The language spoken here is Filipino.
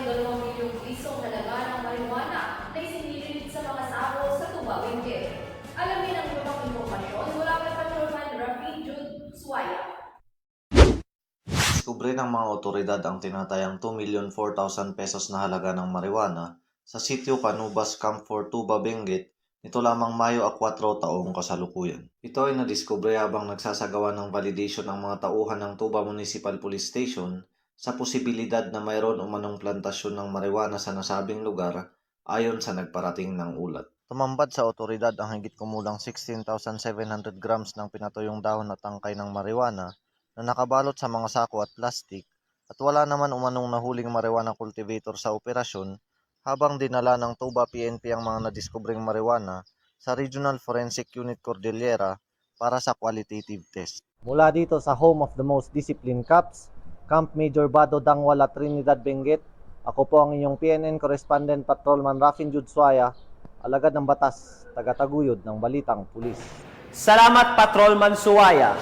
ng 2 milyong pisong halaga ng marijuana na isinilid sa mga sako sa Tuba, Benguet. Alamin ang lumang impormasyon mula kay Patrolman Rafi Jude Suaya. Diskubre ng mga otoridad ang tinatayang 2,004,000 pesos na halaga ng marijuana sa sitio Canubas, Camp 4, Tuba, Benguet nito lamang Mayo 4 taong kasalukuyan. Ito ay nadiskubre habang nagsasagawa ng validation ang mga tauhan ng Tuba Municipal Police Station sa posibilidad na mayroon umanong plantasyon ng marijuana sa nasabing lugar ayon sa nagparating ng ulat. Tumambad sa otoridad ang higit kumulang 16,700 grams ng pinatuyong dahon at tangkay ng marijuana na nakabalot sa mga sako at plastik at wala naman umanong nahuling marijuana cultivator sa operasyon habang dinala ng Tuba PNP ang mga nadiskubring marijuana sa Regional Forensic Unit Cordillera para sa qualitative test. Mula dito sa home of the most disciplined cops, Camp Major Bado Dangwala, Trinidad, Benguet, ako po ang inyong PNN Correspondent Patrolman Rafi Jude Suaya, alagad ng batas, tagataguyod ng Balitang Pulis. Salamat, Patrolman Suaya.